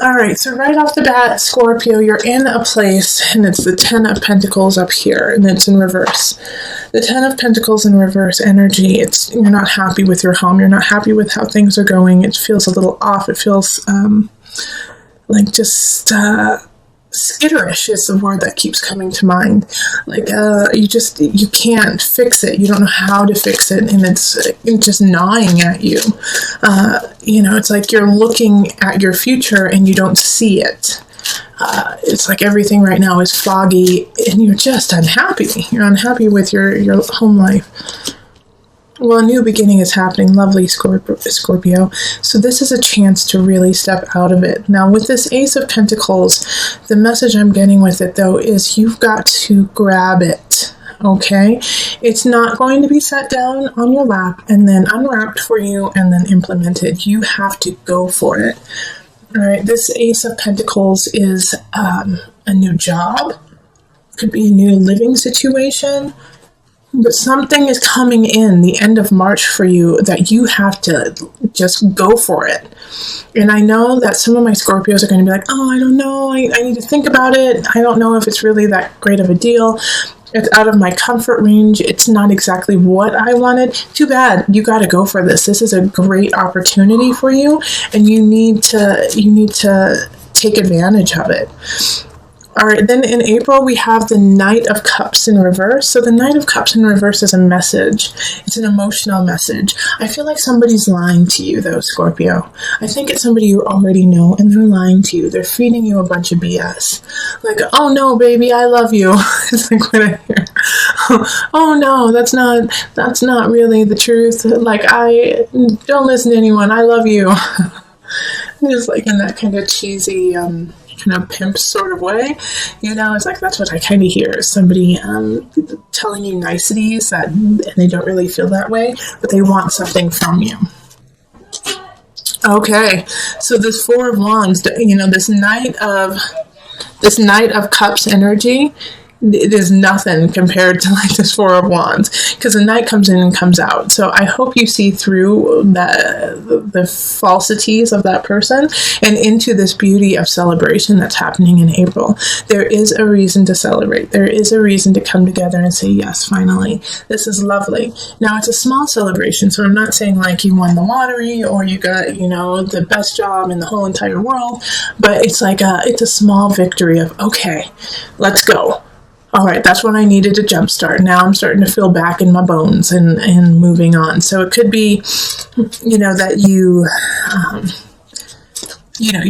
All right, so right off the bat, Scorpio, you're in a place, and it's the Ten of Pentacles up here, and it's in reverse. The Ten of Pentacles in reverse energy, you're not happy with your home. You're not happy with how things are going. It feels a little off. It feels like just skitterish is the word that keeps coming to mind. Like you can't fix it. You don't know how to fix it, and it's just gnawing at you. It's like you're looking at your future and you don't see it. It's like everything right now is foggy, and you're just unhappy. You're unhappy with your home life. Well, a new beginning is happening. Lovely, Scorpio. So this is a chance to really step out of it. Now, with this Ace of Pentacles, the message I'm getting with it, though, is you've got to grab it, okay? It's not going to be set down on your lap and then unwrapped for you and then implemented. You have to go for it. All right, this Ace of Pentacles is a new job. Could be a new living situation. But something is coming in the end of March for you that you have to just go for it. And I know that some of my Scorpios are going to be like, oh, I don't know. I need to think about it. I don't know if it's really that great of a deal. It's out of my comfort range. It's not exactly what I wanted. Too bad. You got to go for this. This is a great opportunity for you, and you need to take advantage of it. All right, then in April, we have the Knight of Cups in reverse. So the Knight of Cups in reverse is a message. It's an emotional message. I feel like somebody's lying to you, though, Scorpio. I think it's somebody you already know, and they're lying to you. They're feeding you a bunch of BS. Like, oh, no, baby, I love you. It's like what I hear. Oh, no, that's not really the truth. Like, I don't listen to anyone. I love you. Just like in that kind of cheesy kind of pimp sort of way, it's like that's what I kind of hear, is somebody telling you niceties and they don't really feel that way, but they want something from you. Okay, so this Four of Wands, this Knight of Cups energy, it is nothing compared to like this Four of Wands, because the Knight comes in and comes out. So I hope you see through the falsities of that person and into this beauty of celebration that's happening in April. There is a reason to celebrate. There is a reason to come together and say, yes, finally, this is lovely. Now, it's a small celebration, so I'm not saying like you won the lottery or you got, the best job in the whole entire world, but it's like it's a small victory of, okay, let's go. All right, that's what I needed to jumpstart. Now I'm starting to feel back in my bones and moving on. So it could be, that you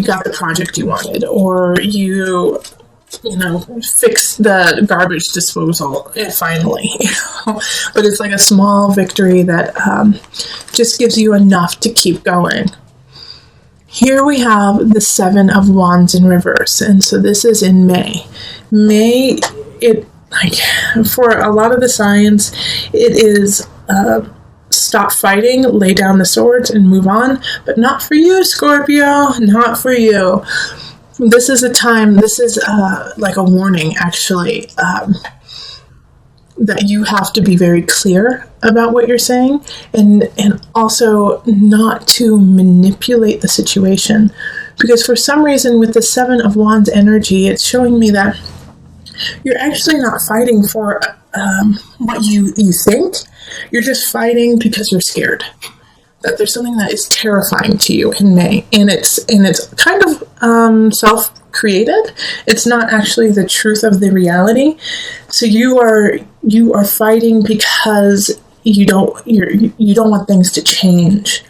got the project you wanted, or you fixed the garbage disposal finally. But it's like a small victory that just gives you enough to keep going. Here we have the Seven of Wands in reverse, and so this is in May. For a lot of the signs, it is stop fighting, lay down the swords, and move on. But not for you, Scorpio. Not for you. This is a time. This is like a warning, actually, that you have to be very clear about what you're saying, and also not to manipulate the situation, because for some reason with the Seven of Wands energy, it's showing me that you're actually not fighting for what you think. You're just fighting because you're scared that there's something that is terrifying to you in May, and it's kind of self-created. It's not actually the truth of the reality. So you are fighting because you don't want things to change.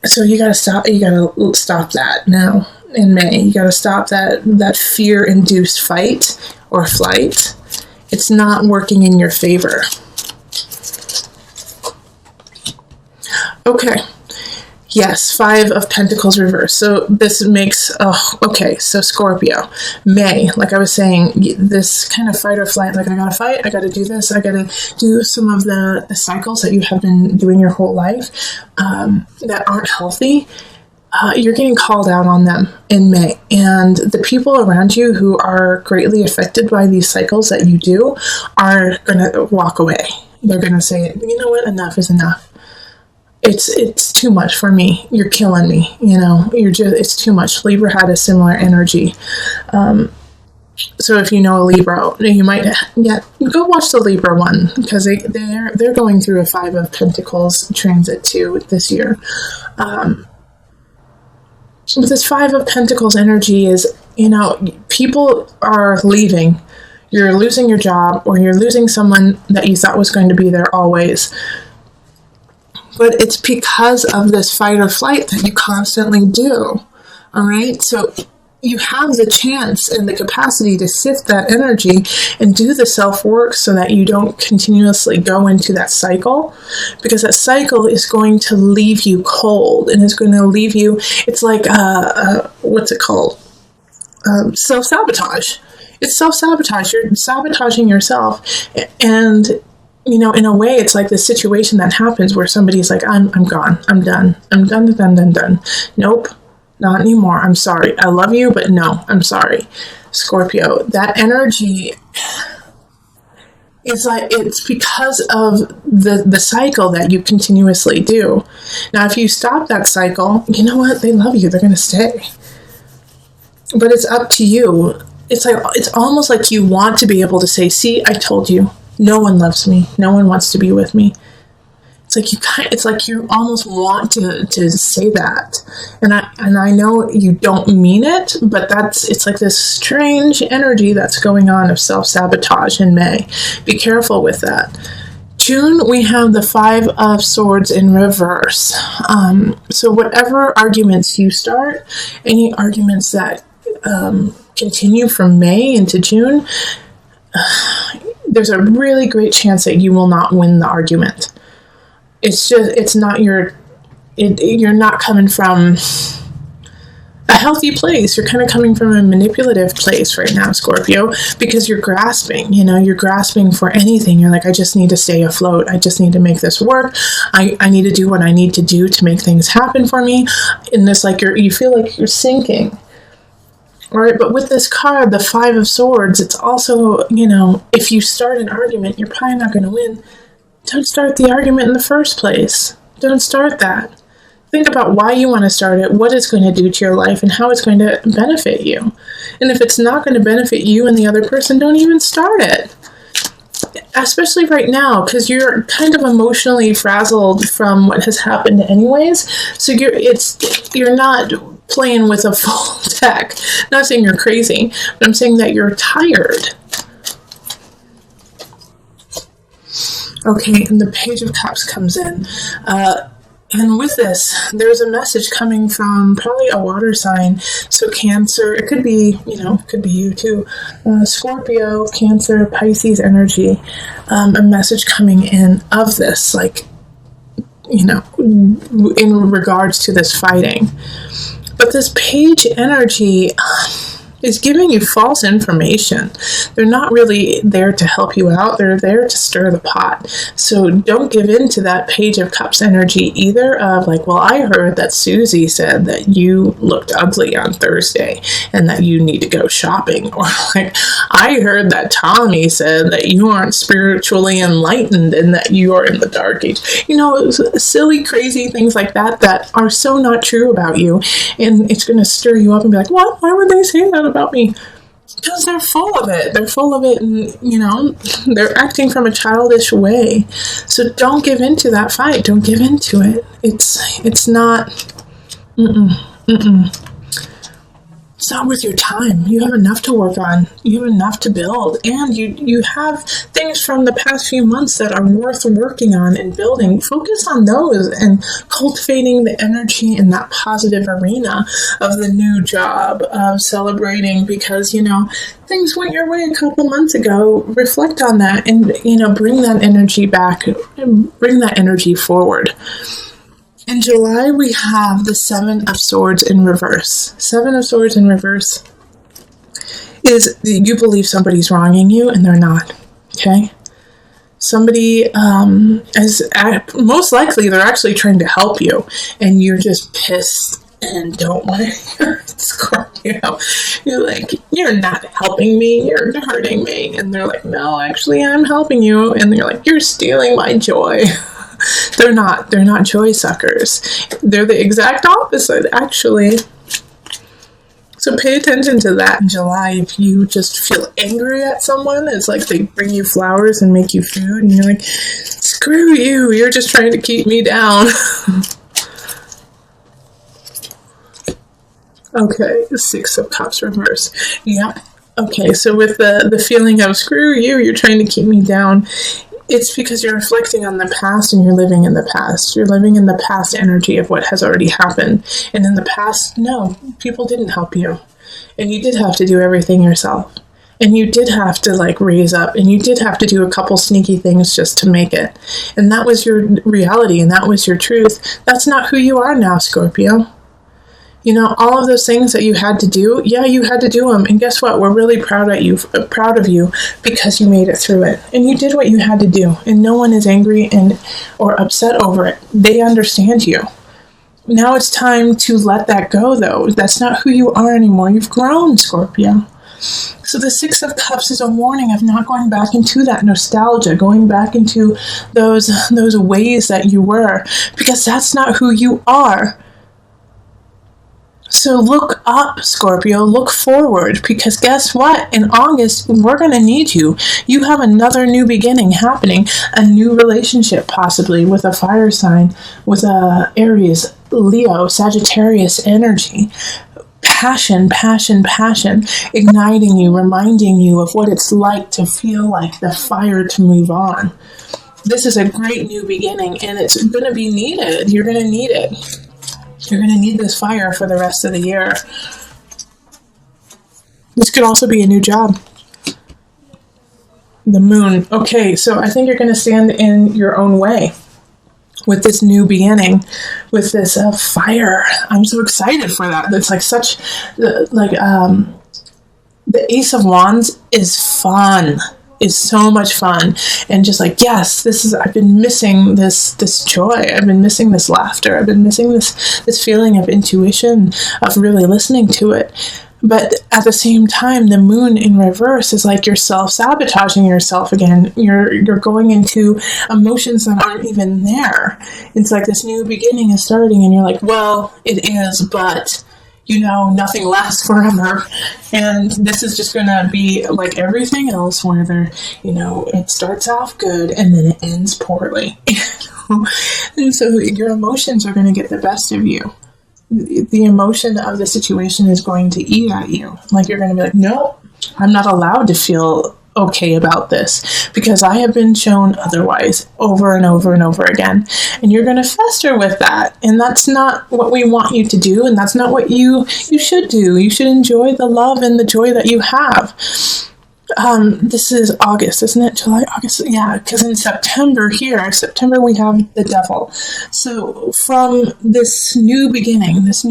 So you gotta stop that now. In May, you got to stop that fear-induced fight or flight. It's not working in your favor. Okay. Yes, Five of Pentacles reverse. So this makes, so Scorpio, May, like I was saying, this kind of fight or flight, like I gotta fight, I gotta do this, I gotta do some of the cycles that you have been doing your whole life that aren't healthy. You're getting called out on them in May. And the people around you who are greatly affected by these cycles that you do are going to walk away. They're going to say, you know what, enough is enough. it's too much for me. You're killing me. It's too much. Libra had a similar energy. So if you know a Libra, you might go watch the Libra one, because they're going through a 5 of Pentacles transit too this year. But this 5 of Pentacles energy is, people are leaving. You're losing your job, or you're losing someone that you thought was going to be there always. But it's because of this fight or flight that you constantly do. All right? So you have the chance and the capacity to sift that energy and do the self-work so that you don't continuously go into that cycle, because that cycle is going to leave you cold, and it's going to leave you, it's like, what's it called? Self-sabotage. It's self-sabotage. You're sabotaging yourself. And, in a way, it's like the situation that happens where somebody's like, I'm gone. I'm done. I'm done. Nope. Not anymore. I'm sorry. I love you, but no, I'm sorry. Scorpio, that energy is like, it's because of the cycle that you continuously do. Now, if you stop that cycle, you know what? They love you. They're going to stay. But it's up to you. It's almost like you want to be able to say, see, I told you. No one loves me. No one wants to be with me. It's like you almost want to say that, and I know you don't mean it, but it's like this strange energy that's going on of self-sabotage in May. Be careful with that. June, we have the 5 of Swords in reverse. So whatever arguments you start, any arguments that continue from May into June, there's a really great chance that you will not win the argument. You're not coming from a healthy place. You're kind of coming from a manipulative place right now, Scorpio, because you're grasping, you're grasping for anything. You're like, I just need to stay afloat. I just need to make this work. I need to do what I need to do to make things happen for me. And this, like, you feel like you're sinking. All right, but with this card, the 5 of Swords, it's also, if you start an argument, you're probably not going to win. Don't start the argument in the first place. Don't start that. Think about why you want to start it, what it's going to do to your life, and how it's going to benefit you. And if it's not going to benefit you and the other person, don't even start it. Especially right now, because you're kind of emotionally frazzled from what has happened anyways. So you're not playing with a full deck. Not saying you're crazy, but I'm saying that you're tired. Okay, and the Page of Cups comes in. And with this, there's a message coming from probably a water sign. So Cancer, it could be, could be you too. Scorpio, Cancer, Pisces energy. A message coming in of this, like, in regards to this fighting. But this Page energy is giving you false information. They're not really there to help you out. They're there to stir the pot. So don't give in to that Page of Cups energy either of like, well, I heard that Susie said that you looked ugly on Thursday and that you need to go shopping. Or like, I heard that Tommy said that you aren't spiritually enlightened and that you are in the dark age. Silly, crazy things like that are so not true about you. And it's going to stir you up and be like, what? Why would they say that about me? Because they're full of it. They're full of it, and they're acting from a childish way. So don't give in to that fight. Don't give in to it. It's not. It's not worth your time. You have enough to work on. You have enough to build. And you have things from the past few months that are worth working on and building. Focus on those and cultivating the energy in that positive arena of the new job, of celebrating because, things went your way a couple months ago. Reflect on that and, bring that energy back, bring that energy forward. In July, we have the 7 of Swords in reverse. 7 of Swords in reverse is you believe somebody's wronging you and they're not, okay? Somebody most likely they're actually trying to help you and you're just pissed and don't want to hear it, Scorpio. You're like, you're not helping me, you're hurting me. And they're like, no, actually I'm helping you. And you're like, you're stealing my joy. They're not joy suckers. They're the exact opposite, actually. So pay attention to that in July. If you just feel angry at someone, it's like they bring you flowers and make you food, and you're like, screw you, you're just trying to keep me down. Okay, the Six of Cups reverse. Yeah. Okay, so with the feeling of screw you, you're trying to keep me down, it's because you're reflecting on the past and you're living in the past. You're living in the past energy of what has already happened. And in the past, no, people didn't help you. And you did have to do everything yourself. And you did have to raise up, and you did have to do a couple sneaky things just to make it. And that was your reality, and that was your truth. That's not who you are now, Scorpio. You know, all of those things that you had to do, yeah, you had to do them. And guess what? We're really proud of you because you made it through it. And you did what you had to do. And no one is angry or upset over it. They understand you. Now it's time to let that go, though. That's not who you are anymore. You've grown, Scorpio. So the Six of Cups is a warning of not going back into that nostalgia, going back into those ways that you were, because that's not who you are. So look up, Scorpio, look forward, because guess what? In August, we're going to need you. You have another new beginning happening, a new relationship possibly with a fire sign, with a Aries, Leo, Sagittarius energy. Passion, passion, passion, igniting you, reminding you of what it's like to feel like the fire to move on. This is a great new beginning, and it's going to be needed. You're going to need it. You're going to need this fire for the rest of the year. This could also be a new job. The moon. Okay, so I think you're going to stand in your own way with this new beginning, with this fire. I'm so excited for that. It's the Ace of Wands is fun. Is so much fun, and just yes, I've been missing this joy. I've been missing this laughter. I've been missing this feeling of intuition, of really listening to it. But at the same time, the moon in reverse is like you're self-sabotaging yourself again. You're going into emotions that aren't even there. It's like this new beginning is starting, and you're like, well, it is, but nothing lasts forever. And this is just going to be like everything else where it starts off good and then it ends poorly. And so your emotions are going to get the best of you. The emotion of the situation is going to eat at you. You're going to be like, no, I'm not allowed to feel okay about this because I have been shown otherwise over and over and over again. And you're going to fester with that. And that's not what we want you to do. And that's not what you should do. You should enjoy the love and the joy that you have. This is August, isn't it? July, August? Yeah, because in September we have the devil. So from this new beginning, this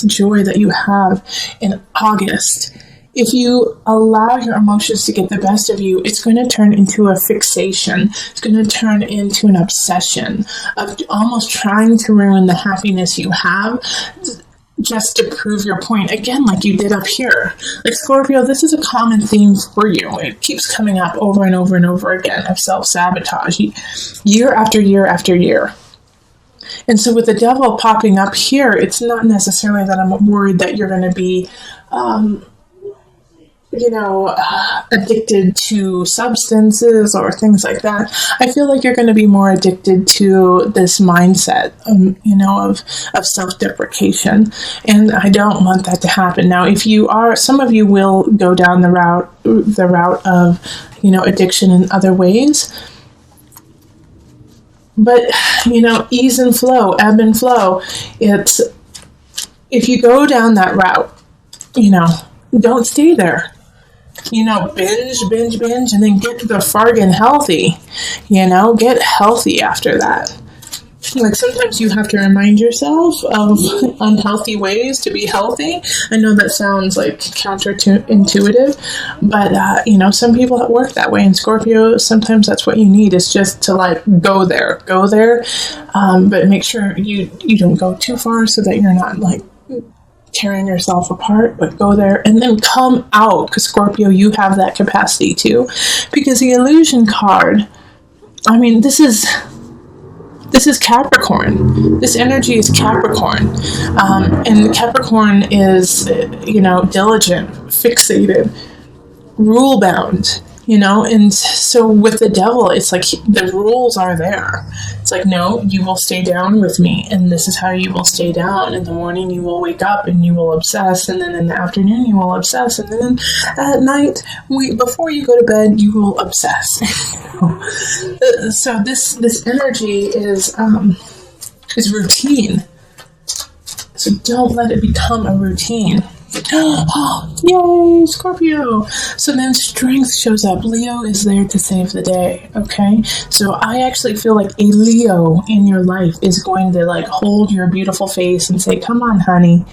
joy that you have in August, if you allow your emotions to get the best of you, it's going to turn into a fixation. It's going to turn into an obsession of almost trying to ruin the happiness you have just to prove your point. Again, like you did up here. Scorpio, this is a common theme for you. It keeps coming up over and over and over again of self-sabotage, year after year after year. And so with the devil popping up here, it's not necessarily that I'm worried that you're going to be addicted to substances or things like that. I feel like you're going to be more addicted to this mindset, of self-deprecation. And I don't want that to happen. Now, if you are, some of you will go down the route of, addiction in other ways. But, ease and flow, ebb and flow. It's, if you go down that route, don't stay there. Binge, and then get to the fargan healthy. Get healthy after that. Sometimes you have to remind yourself of unhealthy ways to be healthy. I know that sounds counterintuitive, but some people work that way. And Scorpio, sometimes that's what you need, is just to go there, but make sure you don't go too far so that you're not tearing yourself apart, but go there and then come out, because Scorpio, you have that capacity too. Because the illusion card, this is This is Capricorn. This energy is Capricorn. And Capricorn is, diligent, fixated, rule bound, and so with the devil, it's like the rules are there. It's like, no, you will stay down with me, and this is how you will stay down. In the morning you will wake up and you will obsess, and then in the afternoon you will obsess, and then at night, before you go to bed, you will obsess. So this energy is routine. So don't let it become a routine. Oh, yay, Scorpio. So then strength shows up. Leo is there to save the day, okay? So I actually feel like a Leo in your life is going to hold your beautiful face and say, come on, honey,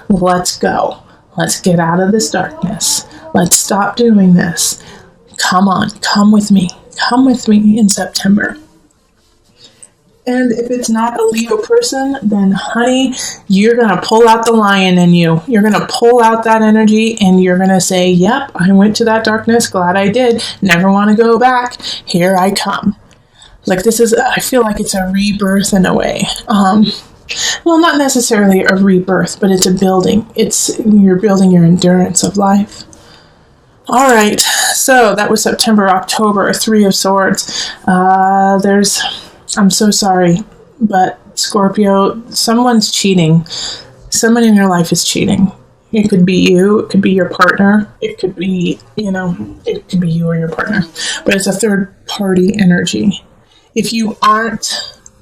let's go. Let's get out of this darkness. Let's stop doing this. Come on, come with me. Come with me in September. And if it's not a Leo person, then honey, you're going to pull out the lion in you. You're going to pull out that energy and you're going to say, yep, I went to that darkness. Glad I did. Never want to go back. Here I come. I feel like it's a rebirth in a way. Well, not necessarily a rebirth, but it's a building. You're building your endurance of life. All right. So that was September, October, 3 of Swords. I'm so sorry, but Scorpio, someone's cheating. Someone in your life is cheating. It could be you. It could be your partner. It could be, it could be you or your partner. But it's a third party energy. If you aren't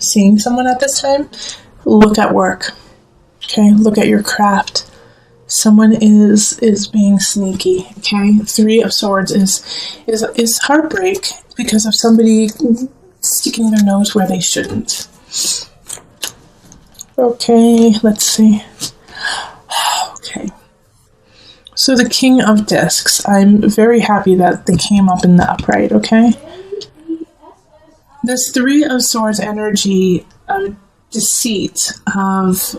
seeing someone at this time, look at work. Okay? Look at your craft. Someone is being sneaky. Okay? 3 of Swords is heartbreak because of somebody sticking their nose where they shouldn't. Okay, let's see. Okay. So the King of Discs. I'm very happy that they came up in the upright, okay? This 3 of Swords energy of deceit, of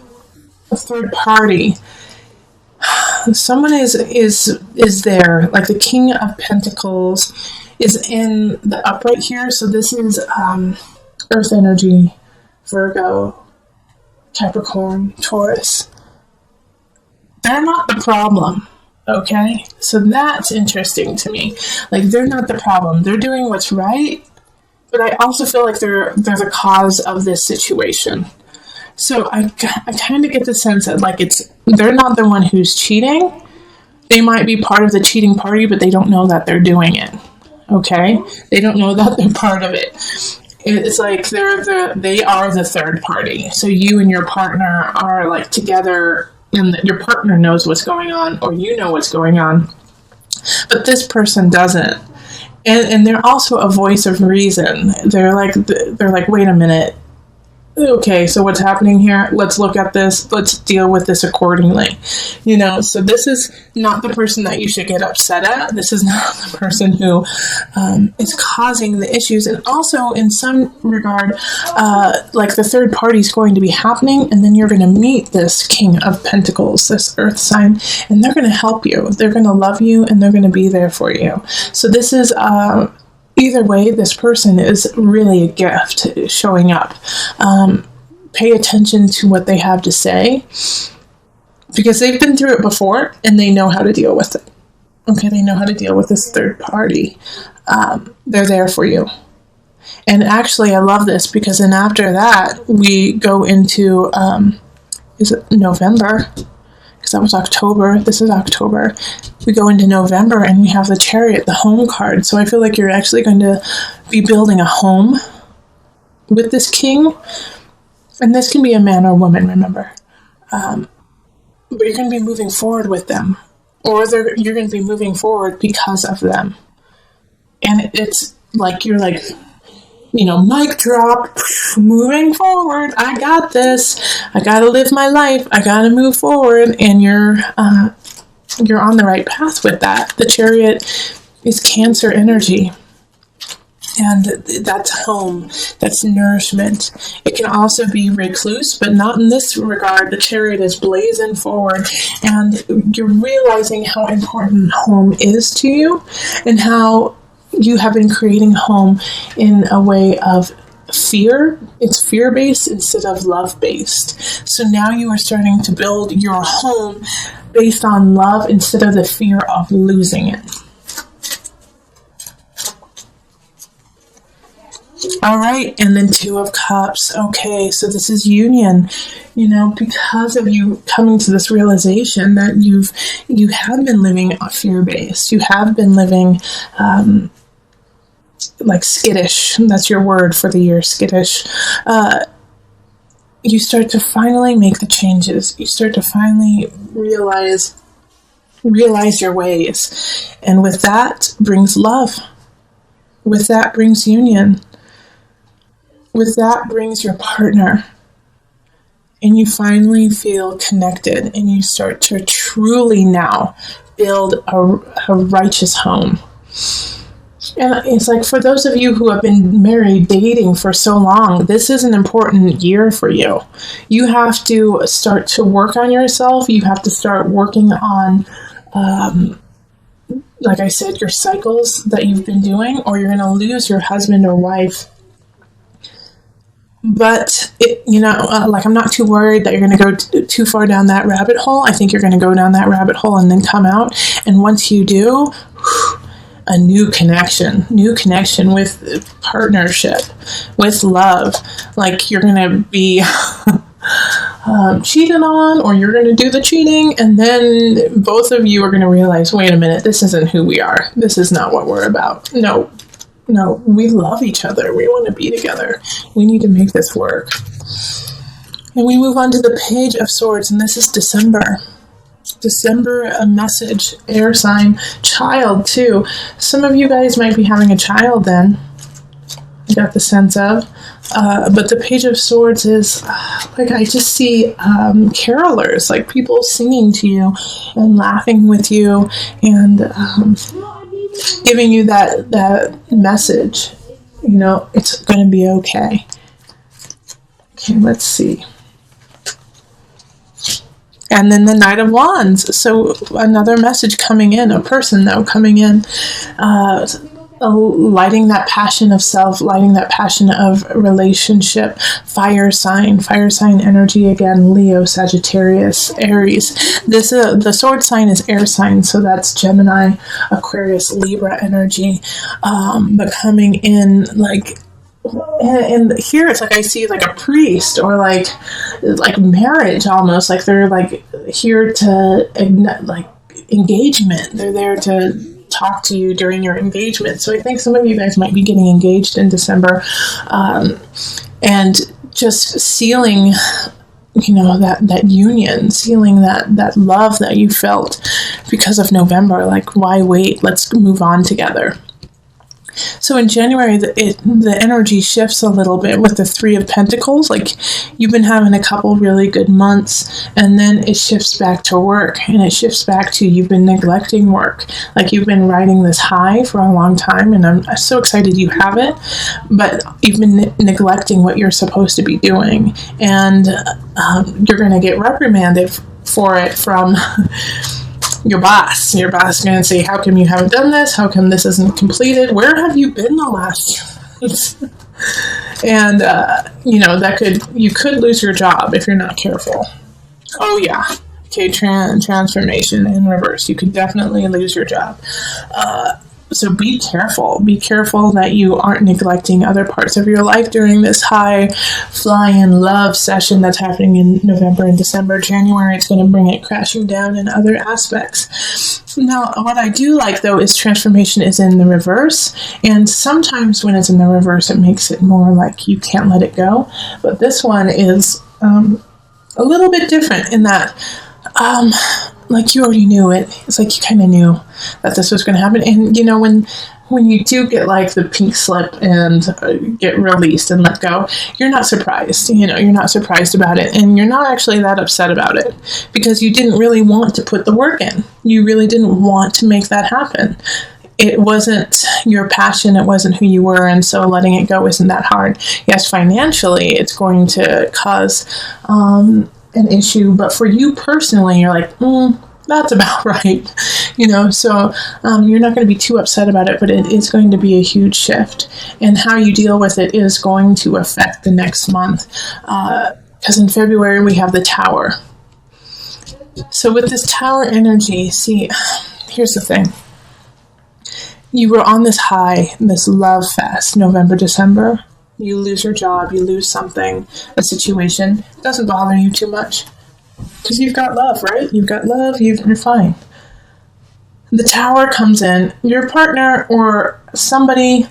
a third party. Someone is there, like the King of Pentacles is in the upright here. So this is Earth energy, Virgo, Capricorn, Taurus. They're not the problem, okay? So that's interesting to me. They're not the problem. They're doing what's right, but I also feel like they're the cause of this situation. So I kind of get the sense that they're not the one who's cheating. They might be part of the cheating party, but they don't know that they're doing it. Okay? They don't know that they're part of it. It's like they are the third party. So you and your partner are together, and your partner knows what's going on, or you know what's going on. But this person doesn't. And they're also a voice of reason. They're like, wait a minute. Okay, so what's happening here? Let's look at this. Let's deal with this accordingly. So this is not the person that you should get upset at. This is not the person who is causing the issues. And also, in some regard, the third party is going to be happening, and then you're going to meet this King of Pentacles, this Earth sign, and they're going to help you. They're going to love you, and they're going to be there for you. So this is... either way, this person is really a gift showing up. Pay attention to what they have to say, because they've been through it before and they know how to deal with it. Okay, they know how to deal with this third party. They're there for you. And actually, I love this because then after that, we go into, is it November? Because that was October. This is October. We go into November and we have the Chariot, the home card. So I feel like you're actually going to be building a home with this king. And this can be a man or woman, remember. But you're going to be moving forward with them. Or you're going to be moving forward because of them. And it's like you're mic drop, moving forward. I got this. I got to live my life. I got to move forward. And you're on the right path with that. The Chariot is Cancer energy. And that's home. That's nourishment. It can also be recluse, but not in this regard. The Chariot is blazing forward. And you're realizing how important home is to you and how you have been creating home in a way of fear. It's fear-based instead of love-based. So now you are starting to build your home based on love instead of the fear of losing it. All right, and then Two of Cups. Okay, so this is union. Because of you coming to this realization that you have been living fear-based. You have been living like skittish. That's your word for the year, skittish. You start to finally make the changes. You start to finally realize your ways. And with that brings love. With that brings union. With that brings your partner. And you finally feel connected, and you start to truly now build a righteous home. And it's like, for those of you who have been married, dating for so long, this is an important year for you. You have to start to work on yourself. You have to start working on, like I said, your cycles that you've been doing, or you're going to lose your husband or wife. But, I'm not too worried that you're going to go too far down that rabbit hole. I think you're going to go down that rabbit hole and then come out. And once you do, a new connection with partnership, with love. Like, you're going to be cheated on, or you're going to do the cheating, and then both of you are going to realize, wait a minute, this isn't who we are. This is not what we're about. No, we love each other. We want to be together. We need to make this work. And we move on to the Page of Swords, and this is December. December, a message, air sign, child too. Some of you guys might be having a child then. I got the sense of. But the Page of Swords is, I just see carolers, like people singing to you and laughing with you and giving you that message. It's going to be okay. Okay, let's see. And then the Knight of Wands. So another message coming in, a person though coming in, lighting that passion of self, lighting that passion of relationship. Fire sign energy again. Leo, Sagittarius, Aries. The sword sign is air sign, so that's Gemini, Aquarius, Libra energy. But coming in like. And here it's like I see like a priest, or like marriage almost, like they're like here to like engagement. They're there to talk to you during your engagement. So I think some of you guys might be getting engaged in December, and just sealing, that union, sealing that love that you felt because of November. Like, why wait? Let's move on together. So in January, the energy shifts a little bit with the Three of Pentacles. Like, you've been having a couple really good months, and then it shifts back to work, and it shifts back to you've been neglecting work. Like, you've been riding this high for a long time, and I'm so excited you have it, but you've been neglecting what you're supposed to be doing, and you're going to get reprimanded for it from your boss. Your boss is going to say, how come you haven't done this? How come this isn't completed? Where have you been the last months? And, you could lose your job if you're not careful. Oh, yeah. Okay, transformation in reverse. You could definitely lose your job. So be careful. Be careful that you aren't neglecting other parts of your life during this high flying love session that's happening in November and December. January, it's going to bring it crashing down in other aspects. Now, what I do like, though, is transformation is in the reverse. And sometimes when it's in the reverse, it makes it more like you can't let it go. But this one is a little bit different in that like you already knew it. It's like you kind of knew that this was going to happen. And, when you do get like the pink slip and get released and let go, you're not surprised. You're not surprised about it. And you're not actually that upset about it because you didn't really want to put the work in. You really didn't want to make that happen. It wasn't your passion. It wasn't who you were. And so letting it go isn't that hard. Yes, financially, it's going to cause an issue, but for you personally, you're like, that's about right. So you're not going to be too upset about it, but it is going to be a huge shift. And how you deal with it is going to affect the next month. Because in February, we have the Tower. So with this Tower energy, see, here's the thing. You were on this high, this love fest, November, December. You lose your job, you lose something, a situation. It doesn't bother you too much. Because you've got love, right? You've got love, you're fine. The Tower comes in, your partner or somebody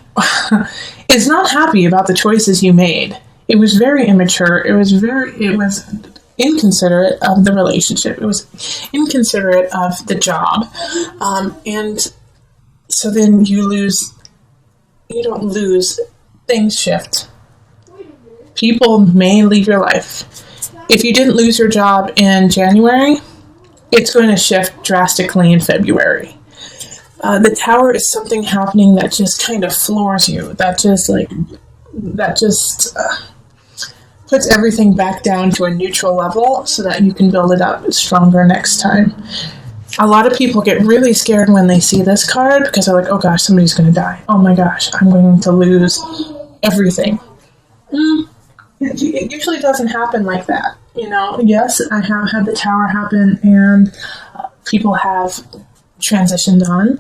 is not happy about the choices you made. It was very immature. It was inconsiderate of the relationship. It was inconsiderate of the job. And so then you don't lose, things shift. People may leave your life. If you didn't lose your job in January, it's going to shift drastically in February. The Tower is something happening that just kind of floors you. That just puts everything back down to a neutral level so that you can build it up stronger next time. A lot of people get really scared when they see this card because they're like, oh gosh, somebody's going to die. Oh my gosh, I'm going to lose everything. It usually doesn't happen like that. Yes, I have had the Tower happen and people have transitioned on.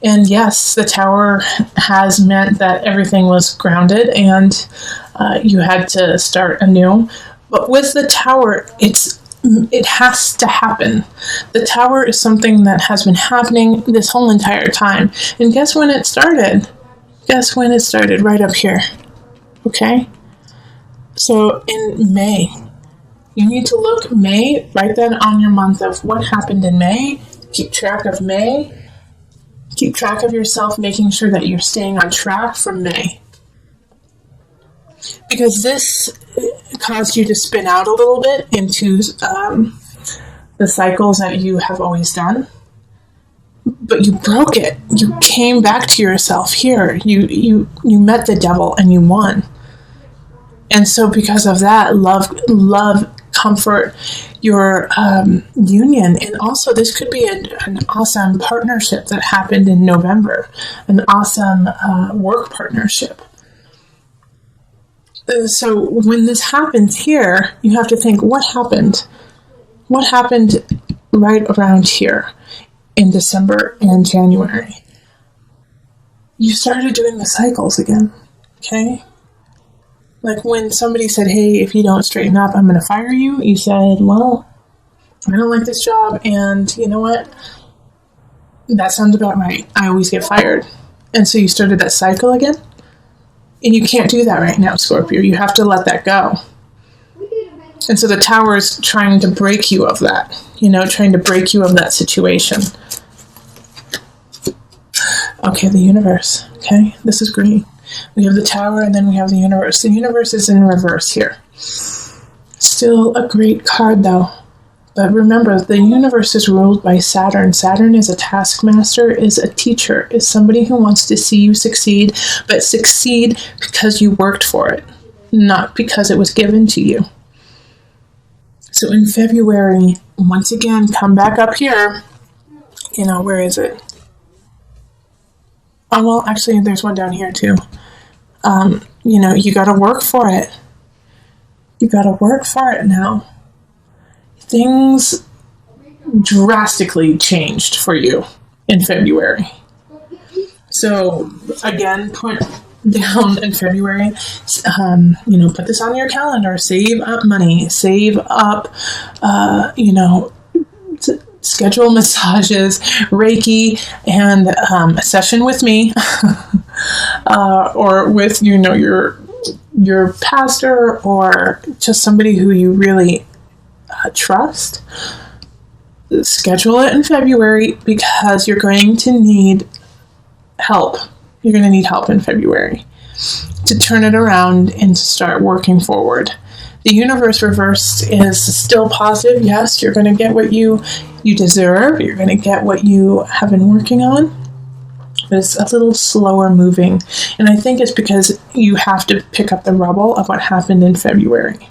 And yes, the Tower has meant that everything was grounded and you had to start anew. But with the Tower, it has to happen. The Tower is something that has been happening this whole entire time. And guess when it started? Guess when it started? Right up here. Okay? So in May, you need to look May, write that on your month of what happened in May. Keep track of May. Keep track of yourself, making sure that you're staying on track from May. Because this caused you to spin out a little bit into the cycles that you have always done. But you broke it. You came back to yourself here. You met the devil and you won. And so because of that, love, comfort, your union, and also this could be an awesome partnership that happened in November, an awesome work partnership. So when this happens here, you have to think, what happened? What happened right around here in December and January? You started doing the cycles again, okay? Like when somebody said, hey, if you don't straighten up, I'm going to fire you. You said, well, I don't like this job. And you know what? That sounds about right. I always get fired. And so you started that cycle again. And you can't do that right now, Scorpio. You have to let that go. And so the Tower is trying to break you of that. Trying to break you of that situation. Okay, the universe. Okay, this is green. We have the Tower, and then we have the universe. The universe is in reverse here. Still a great card, though. But remember, the universe is ruled by Saturn. Saturn is a taskmaster, is a teacher, is somebody who wants to see you succeed, but succeed because you worked for it, not because it was given to you. So in February, once again, come back up here. Where is it? Oh, well, actually, there's one down here, too. You got to work for it. You got to work for it now. Things drastically changed for you in February. So, again, put down in February, put this on your calendar. Save up money. Save up, schedule massages, Reiki, and a session with me, or with your pastor, or just somebody who you really trust. Schedule it in February because you're going to need help. You're going to need help in February to turn it around and to start working forward. The universe reversed is still positive. Yes, you're going to get what you deserve. You're going to get what you have been working on. But it's a little slower moving. And I think it's because you have to pick up the rubble of what happened in February.